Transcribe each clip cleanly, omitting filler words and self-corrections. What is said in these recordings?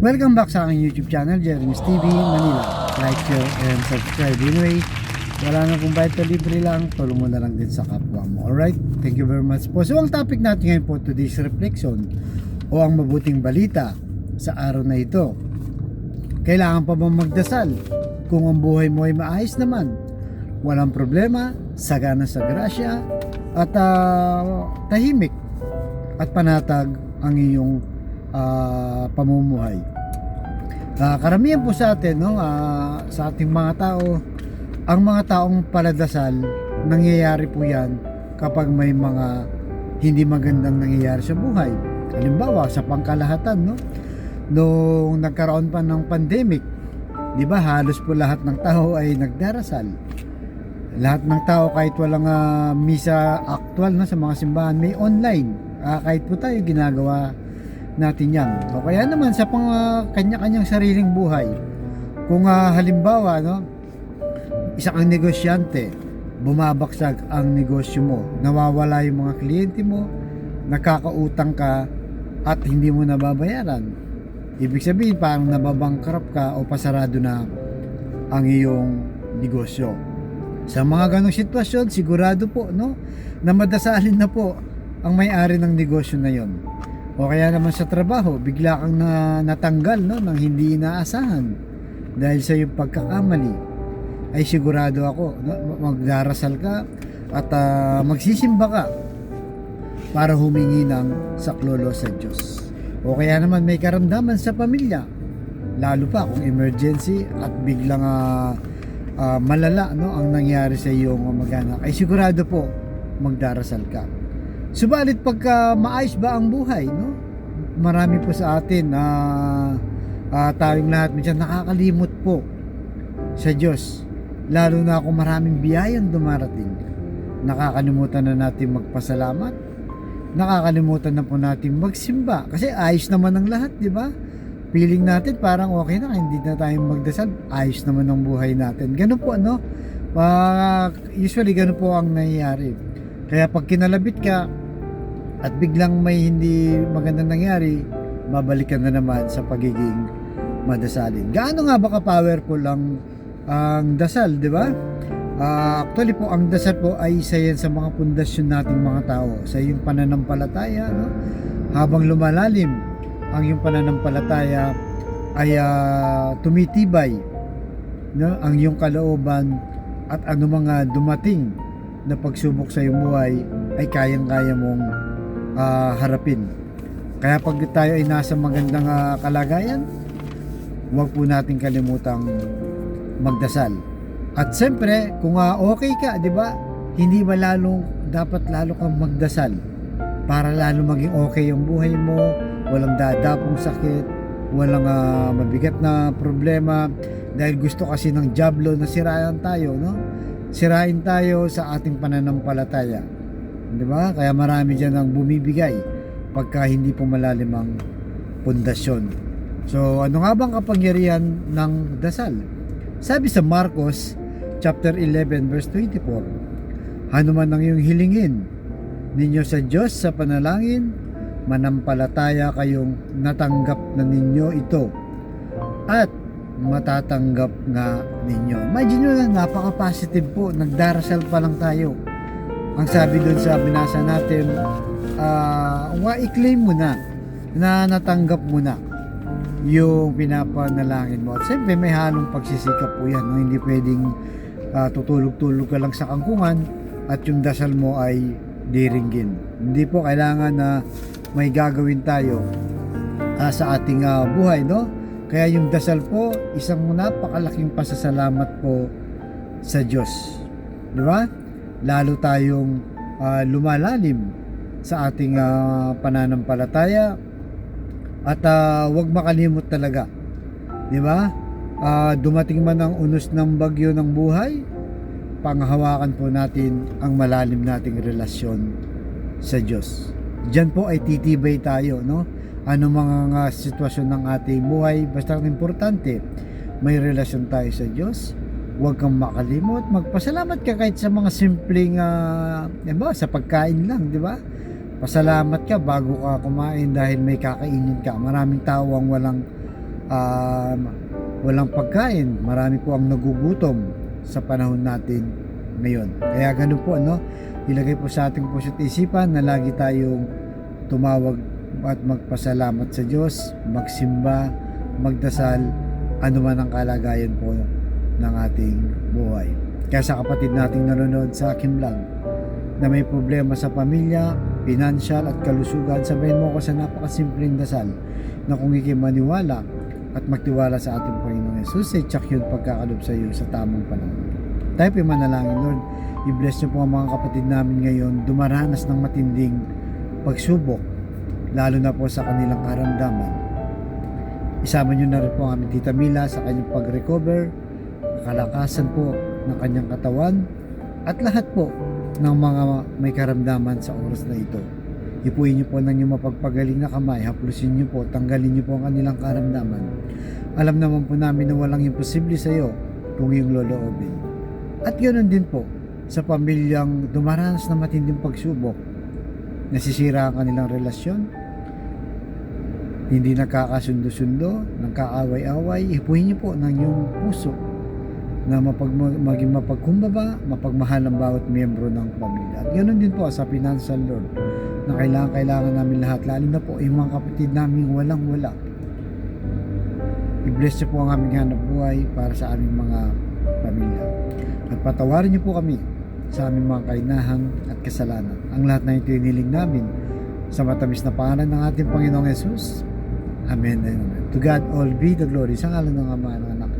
Welcome back sa aking YouTube channel, Jeremy's TV Manila. Like, share, and subscribe. Anyway, wala na kung bayad, libre lang. Tulong mo na lang din sa kapwa mo. Alright, thank you very much po. So ang topic natin ngayon po, today's reflection o ang mabuting balita sa araw na ito. Kailangan pa bang magdasal kung ang buhay mo ay maayos naman? Walang problema, sagana sa grasya at tahimik at panatag ang iyong pamumuhay. Karamihan po sa atin, no, sa ating mga tao, ang mga taong paladasal, nangyayari po yan kapag may mga hindi magandang nangyayari sa buhay. Halimbawa, sa pangkalahatan, no, nung nagkaroon pa ng pandemic, di ba, halos po lahat ng tao ay nagdarasal. Lahat ng tao, kahit walang misa actual na sa mga simbahan, may online. Kahit po tayo ginagawa natin yan. O kaya naman sa kanya-kanyang sariling buhay, kung halimbawa, no, isa kang negosyante, bumabaksak ang negosyo mo, nawawala yung mga kliyente mo, nakakautang ka at hindi mo nababayaran, ibig sabihin parang nababangkrap ka o pasarado na ang iyong negosyo. Sa mga ganong sitwasyon, sigurado po, no, na madasalin na po ang may-ari ng negosyo na yon. O kaya naman sa trabaho, bigla kang natanggal, no, ng hindi inaasahan dahil sa iyong pagkakamali, ay sigurado ako, no, magdarasal ka at magsisimba ka para humingi ng saklolo sa Diyos. O kaya naman may karamdaman sa pamilya, lalo pa kung emergency at biglang malala, no, ang nangyari sa iyong mag-anak, ay sigurado po magdarasal ka. Subalit pagka maayos ba ang buhay, no? Marami po sa atin tayong lahat minsan nakakalimot po sa Diyos, lalo na kung maraming biyayang dumarating. Nakakalimutan na natin magpasalamat, nakakalimutan na po natin magsimba kasi ayos naman ang lahat, di ba? Feeling natin parang okay na, hindi na tayong magdasal, ayos naman ang buhay natin. Ganun po, no? Usually ganun po ang nangyayari. Kaya pag kinalabit ka at biglang may hindi magandang nangyari, babalikan na naman sa pagiging madasalin. Gaano nga ba ka-powerful ang dasal, di ba? Actually po, ang dasal po ay isa yan sa mga pundasyon nating mga tao, sa iyong pananampalataya, no? Habang lumalalim ang iyong pananampalataya ay tumitibay, no, ang iyong kalooban at mga dumating na pagsubok sa iyong buhay ay kayang-kaya mong harapin. Kaya pag tayo ay nasa magandang kalagayan, huwag po natin kalimutang magdasal. At siyempre, kung okay ka, di ba, hindi ba dapat lalo kang magdasal para lalo maging okay yung buhay mo, walang dadapong sakit, walang mabigat na problema, dahil gusto kasi ng diablo na sirain tayo, no? Sirain tayo sa ating pananampalataya, di ba? Kaya marami dyan ang bumibigay pagka hindi po malalim ang pundasyon. So ano nga bang kapangyarihan ng dasal? Sabi sa Marcos chapter 11 verse 24, ano man ang iyong hilingin ninyo sa Diyos sa panalangin, manampalataya kayong natanggap na ninyo ito at matatanggap nga ninyo. Imagine nyo lang, napaka-positive po. Nagdarasal pa lang tayo. Ang sabi doon sa binasa natin, i-claim mo na natanggap mo na yung pinapanalangin mo. At siyempre may halong pagsisikap po yan, no? Hindi pwedeng tutulog-tulog ka lang sa kangkungan at yung dasal mo ay diringgin. Hindi po, kailangan na may gagawin tayo sa ating buhay, no? Kaya yung dasal po, isang napakalaking pasasalamat po sa Diyos. Di ba? Lalo tayong lumalalim sa ating pananampalataya at huwag makalimot talaga. Di ba? Dumating man ang unos ng bagyo ng buhay, panghawakan po natin ang malalim nating relasyon sa Diyos. Diyan po ay titibay tayo, no? Ano mga sitwasyon ng ating buhay, basta importante may relasyon tayo sa Diyos. Huwag kang makalimot, magpasalamat ka kahit sa mga simpleng sa pagkain lang, di ba? Pasalamat ka bago ka kumain dahil may kakainin ka. Maraming tao ang walang walang pagkain, marami po ang nagugutom sa panahon natin ngayon. Kaya ganun po, ano, ilagay po sa ating puso't isipan na lagi tayong tumawag at magpasalamat sa Diyos, magsimba, magdasal, anuman ang kalagayan po ng ating buhay. Kaya sa kapatid nating nanonood sa aking vlog na may problema sa pamilya, pinansyal at kalusugan, sabayin mo ko sa napakasimpleng dasal na kung ikimaniwala at magtiwala sa ating Panginoong Yesus, ay tsak yun pagkakalob sa iyo sa tamang panahon. Tayo po manalangin. Lord, i-bless niyo po ang mga kapatid namin ngayon dumaranas ng matinding pagsubok, lalo na po sa kanilang karamdaman. Isama niyo na rin po ang aming Tita Mila sa kanyang pag-recover, kalakasan po ng kanyang katawan, at lahat po ng mga may karamdaman sa oras na ito. Ipuin niyo po ng inyong mapagpagaling na kamay, haplusin niyo po, tanggalin niyo po ang kanilang karamdaman. Alam naman po namin na walang imposible sa iyo kung iyong loloobin. At ganoon din po sa pamilyang dumaranas na matinding pagsubok, nasisira ang kanilang relasyon, hindi nagkakasundo-sundo, nagkaaway-away, ipuin niyo po ng iyong puso na maging mapagkumbaba, mapagmahal ang bawat miyembro ng pamilya. At ganoon din po sa financial, Lord, na kailangan namin lahat, lalo na po yung mga kapatid namin walang-wala. I-bless niyo po ang aming hanap buhay para sa aming mga pamilya. At patawarin niyo po kami sa aming mga kainahan at kasalanan. Ang lahat na ito iniling namin sa matamis na pangalan ng ating Panginoong Yesus. Amen and amen. To God all be the glory. Sa ngalan ng Ama, ng Anak,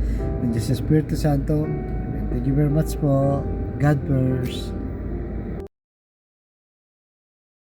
ng Diyos sa Espiritu Santo. Amen. Thank you very much po. God bless.